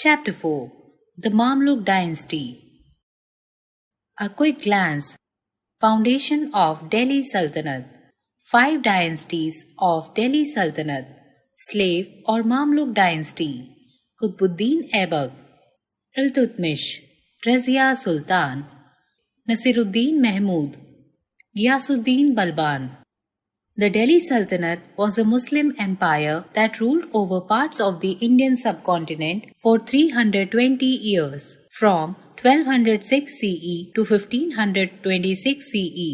Chapter 4: The Mamluk Dynasty. A quick glance. Foundation of Delhi Sultanate. 5 dynasties of Delhi Sultanate. Slave or Mamluk Dynasty. Qutbuddin Aibak, Iltutmish, Razia Sultan, Nasiruddin Mahmud, Ghiyasuddin Balban. The Delhi Sultanate was a Muslim empire that ruled over parts of the Indian subcontinent for 320 years, from 1206 CE to 1526 CE.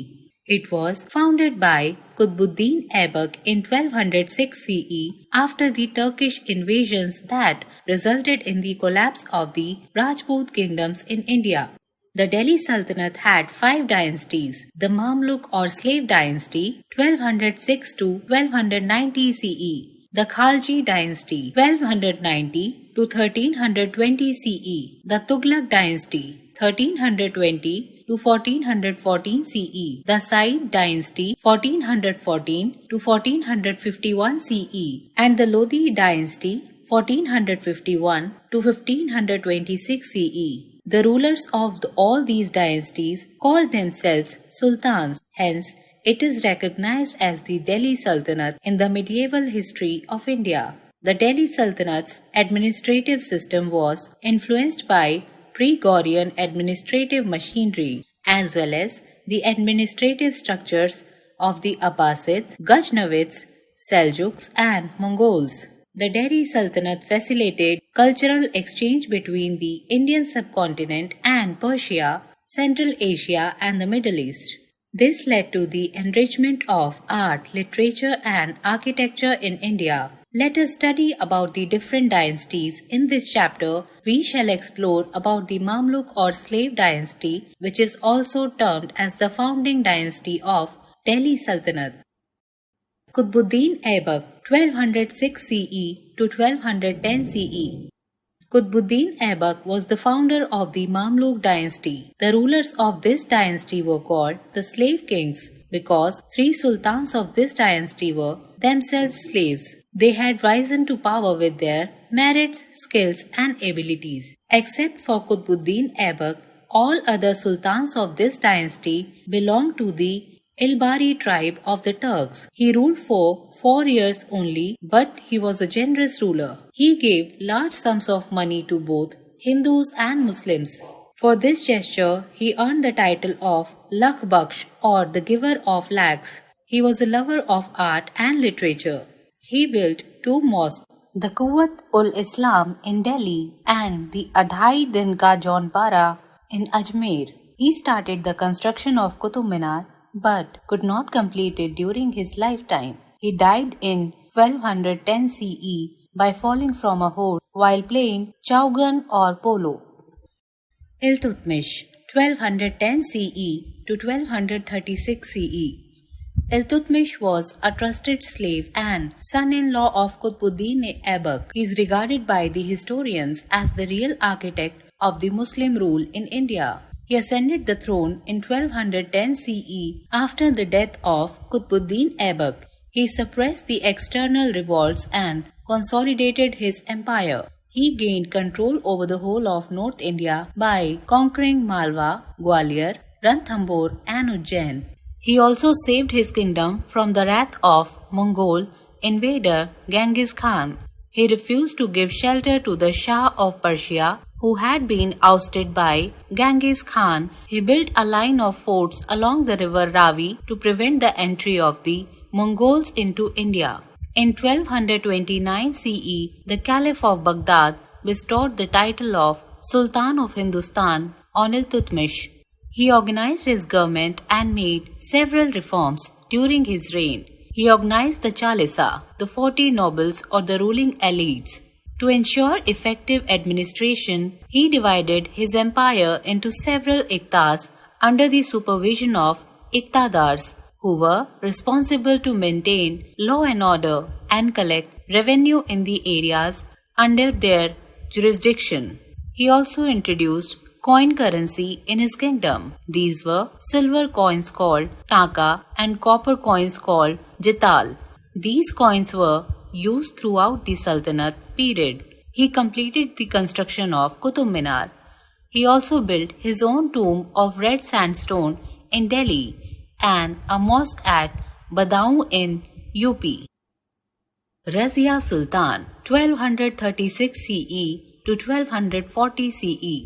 It was founded by Qutbuddin Aibak in 1206 CE after the Turkish invasions that resulted in the collapse of the Rajput kingdoms in India. The Delhi Sultanate had 5 dynasties: the Mamluk or Slave Dynasty 1206 to 1290 CE, the Khalji Dynasty 1290 to 1320 CE, the Tughlaq Dynasty 1320 to 1414 CE, the Said Dynasty 1414 to 1451 CE, and the Lodi Dynasty 1451 to 1526 CE. The rulers of all these dynasties called themselves sultans, hence it is recognized as the Delhi Sultanate in the medieval history of India. The Delhi Sultanate's administrative system was influenced by pre-Ghaurian administrative machinery as well as the administrative structures of the Abbasids, Ghaznavids, Seljuks and Mongols. The Delhi Sultanate facilitated cultural exchange between the Indian subcontinent and Persia, Central Asia and the Middle East. This led to the enrichment of art, literature and architecture in India. Let us study about the different dynasties. In this chapter, we shall explore about the Mamluk or Slave Dynasty, which is also termed as the founding dynasty of Delhi Sultanate. Qutbuddin Aibak 1206 CE to 1210 CE. Qutbuddin Aibak was the founder of the Mamluk dynasty. The rulers of this dynasty were called the slave kings because 3 sultans of this dynasty were themselves slaves. They had risen to power with their merits, skills and abilities. Except for Qutbuddin Aibak, all other sultans of this dynasty belonged to the Ilbari tribe of the Turks. He ruled for 4 years only, but he was a generous ruler. He gave large sums of money to both Hindus and Muslims. For this gesture, he earned the title of Lakh Baksh or the giver of lakhs. He was a lover of art and literature. He built 2 mosques, the Quwwat-ul-Islam in Delhi and the Adhai Din Ka Jaunpara in Ajmer. He started the construction of Qutub Minar but could not complete it during his lifetime. He died in 1210 CE by falling from a horse while playing chaugan or polo. Iltutmish 1210 CE to 1236 CE. Iltutmish was a trusted slave and son-in-law of Qutbuddin Aibak. He is regarded by the historians as the real architect of the Muslim rule in India. He ascended the throne in 1210 CE after the death of Qutbuddin Aibak. He suppressed the external revolts and consolidated his empire. He gained control over the whole of North India by conquering Malwa, Gwalior, Ranthambore and Ujjain. He also saved his kingdom from the wrath of Mongol invader Genghis Khan. He refused to give shelter to the Shah of Persia, who had been ousted by Genghis Khan. He built a line of forts along the river Ravi to prevent the entry of the Mongols into India. In 1229 CE, the Caliph of Baghdad bestowed the title of Sultan of Hindustan on Iltutmish. He organized his government and made several reforms during his reign. He organized the Chalisa, the 40 nobles or the ruling elites. To ensure effective administration, he divided his empire into several iqtas under the supervision of iqtadars, who were responsible to maintain law and order and collect revenue in the areas under their jurisdiction. He also introduced coin currency in his kingdom. These were silver coins called taka and copper coins called jital. These coins were used throughout the Sultanate period. He completed the construction of Qutub Minar. He also built his own tomb of red sandstone in Delhi and a mosque at Badaun in UP. Razia Sultan 1236 CE to 1240 CE.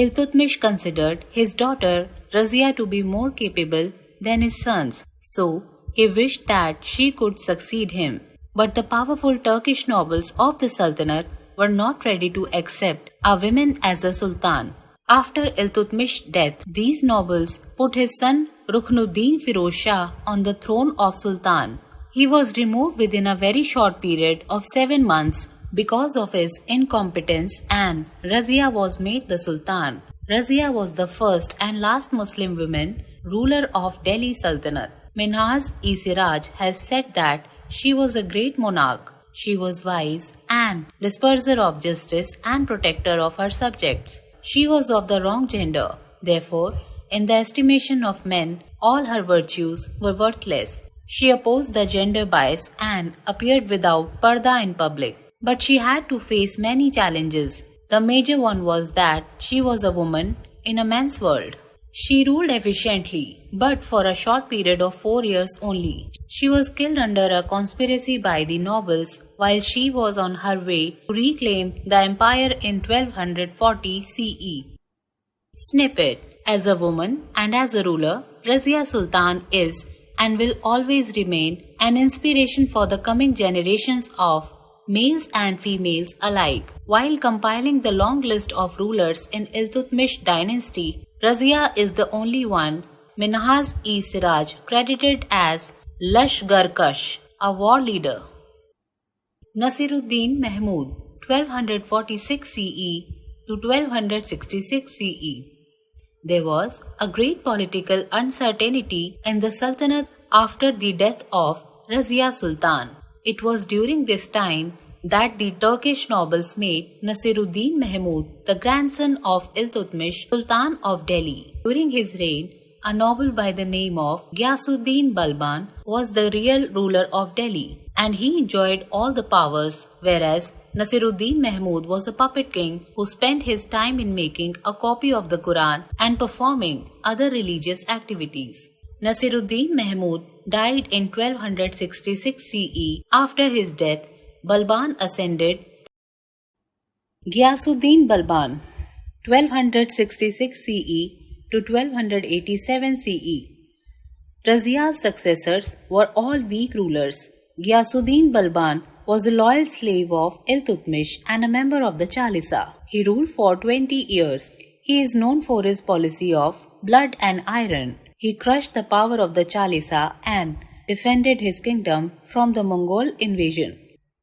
Iltutmish considered his daughter Razia to be more capable than his sons, so he wished that she could succeed him. But the powerful Turkish nobles of the Sultanate were not ready to accept a woman as a sultan. After Iltutmish's death, these nobles put his son Ruknuddin Firoz Shah on the throne of sultan. He was removed within a very short period of 7 months because of his incompetence, and Razia was made the sultan. Razia was the first and last Muslim woman ruler of Delhi Sultanate. Minhaj-e-Siraj has said that she was a great monarch. She was wise and disperser of justice and protector of her subjects. She was of the wrong gender. Therefore, in the estimation of men, all her virtues were worthless. She opposed the gender bias and appeared without parda in public. But she had to face many challenges. The major one was that she was a woman in a man's world. She ruled efficiently, but for a short period of 4 years only. She was killed under a conspiracy by the nobles while she was on her way to reclaim the empire in 1240 CE. Snippet: as a woman and as a ruler, Razia Sultan is and will always remain an inspiration for the coming generations of males and females alike. While compiling the long list of rulers in Iltutmish dynasty, Razia is the only one Minhaj-e-Siraj credited as Lashgar-Kush, a war leader. Nasiruddin Mahmud 1246 CE to 1266 CE. There was a great political uncertainty in the Sultanate after the death of Razia Sultan. It was during this time that the Turkish nobles made Nasiruddin Mahmud the grandson of Iltutmish, Sultan of Delhi. During his reign, a noble by the name of Ghiyasuddin Balban was the real ruler of Delhi, and he enjoyed all the powers, whereas Nasiruddin Mahmud was a puppet king who spent his time in making a copy of the Quran and performing other religious activities. Nasiruddin Mahmud died in 1266 CE. After his death, Balban ascended. Ghiyasuddin Balban 1266 CE to 1287 CE. Razia's successors were all weak rulers. Ghiyasuddin Balban was a loyal slave of Iltutmish and a member of the Chalisa. He ruled for 20 years. He is known for his policy of blood and iron. He crushed the power of the Chalisa and defended his kingdom from the Mongol invasion.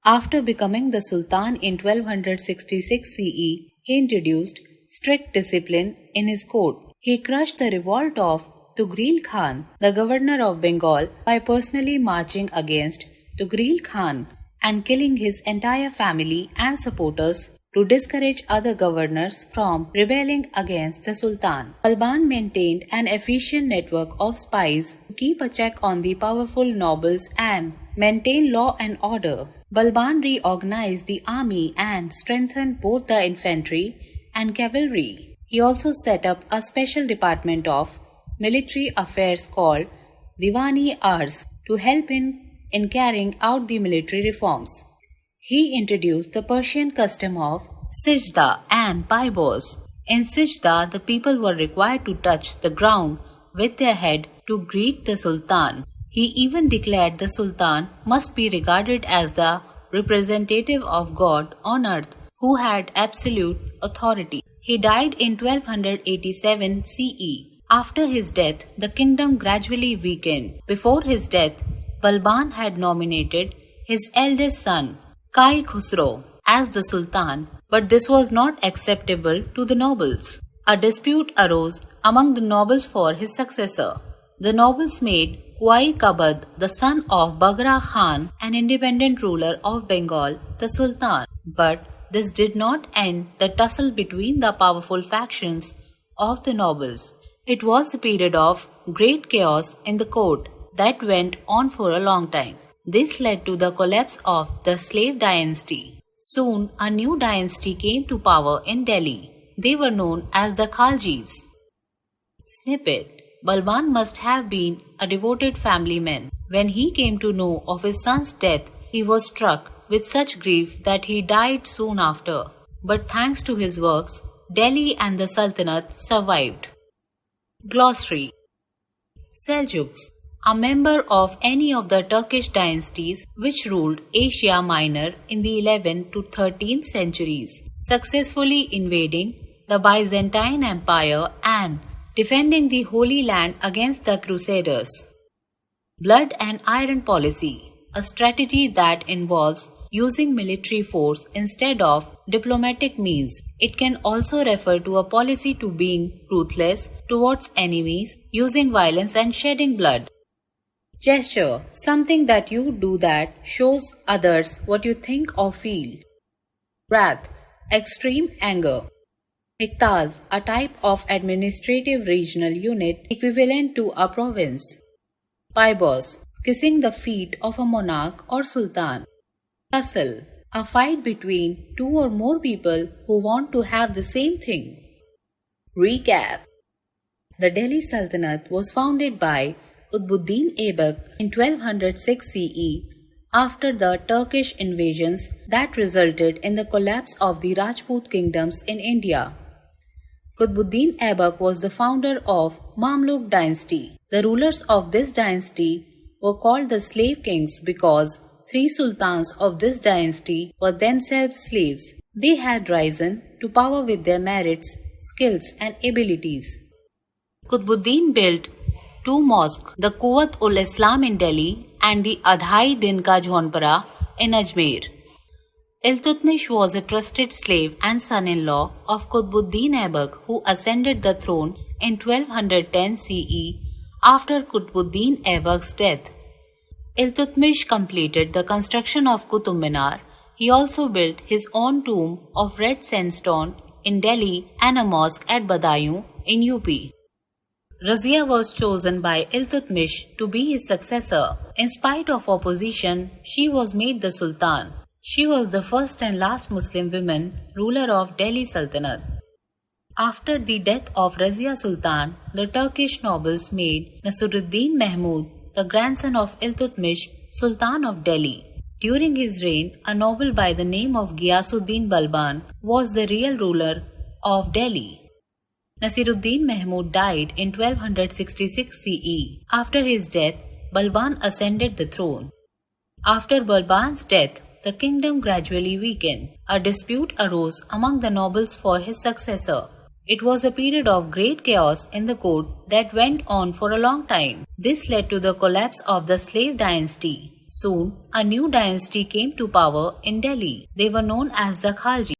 After becoming the Sultan in 1266 CE, he introduced strict discipline in his court. He crushed the revolt of Tughril Khan, the governor of Bengal, by personally marching against Tughril Khan and killing his entire family and supporters to discourage other governors from rebelling against the Sultan. Balban maintained an efficient network of spies to keep a check on the powerful nobles and maintain law and order. Balban reorganized the army and strengthened both the infantry and cavalry. He also set up a special department of military affairs called Diwani-Arz to help in carrying out the military reforms. He introduced the Persian custom of Sijda and Paibos. In Sijda, the people were required to touch the ground with their head to greet the Sultan. He even declared the Sultan must be regarded as the representative of God on earth who had absolute authority. He died in 1287 CE. After his death, the kingdom gradually weakened. Before his death, Balban had nominated his eldest son, Kai Khusro, as the Sultan, but this was not acceptable to the nobles. A dispute arose among the nobles for his successor. The nobles made Kuai Kabad, the son of Bagra Khan, an independent ruler of Bengal, the Sultan. But this did not end the tussle between the powerful factions of the nobles. It was a period of great chaos in the court that went on for a long time. This led to the collapse of the slave dynasty. Soon, a new dynasty came to power in Delhi. They were known as the Khaljis. Snippet: Balban must have been a devoted family man. When he came to know of his son's death, he was struck with such grief that he died soon after. But thanks to his works, Delhi and the Sultanate survived. Glossary: Seljuks, a member of any of the Turkish dynasties which ruled Asia Minor in the 11th to 13th centuries, successfully invading the Byzantine Empire and defending the Holy Land against the Crusaders. Blood and iron policy, a strategy that involves using military force instead of diplomatic means. It can also refer to a policy to being ruthless towards enemies, using violence and shedding blood. Gesture, something that you do that shows others what you think or feel. Wrath, extreme anger. Iqtaz, a type of administrative regional unit equivalent to a province. Pybos, kissing the feet of a monarch or sultan. Tussle, a fight between two or more people who want to have the same thing. Recap: The Delhi Sultanate was founded by Qutbuddin Aibak in 1206 CE after the Turkish invasions that resulted in the collapse of the Rajput kingdoms in India. Qutbuddin Aibak was the founder of Mamluk dynasty. The rulers of this dynasty were called the slave kings because 3 sultans of this dynasty were themselves slaves. They had risen to power with their merits, skills and abilities. Qutbuddin built 2 mosques, the Quwwat-ul-Islam in Delhi and the Adhai Din Ka Jhaunpara in Ajmer. Iltutmish was a trusted slave and son-in-law of Qutbuddin Aibak who ascended the throne in 1210 CE after Qutbuddin Aibak's death. Iltutmish completed the construction of Qutub Minar. He also built his own tomb of red sandstone in Delhi and a mosque at Badaयूं in UP. Razia was chosen by Iltutmish to be his successor. In spite of opposition, she was made the Sultan. She was the first and last Muslim woman ruler of Delhi Sultanate. After the death of Razia Sultan, the Turkish nobles made Nasruddin Mahmud, the grandson of Iltutmish, Sultan of Delhi. During his reign, a noble by the name of Ghiyasuddin Balban was the real ruler of Delhi. Nasruddin Mahmud died in 1266 CE. After his death, Balban ascended the throne. After Balban's death, the kingdom gradually weakened. A dispute arose among the nobles for his successor. It was a period of great chaos in the court that went on for a long time. This led to the collapse of the slave dynasty. Soon, a new dynasty came to power in Delhi. They were known as the Khaljis.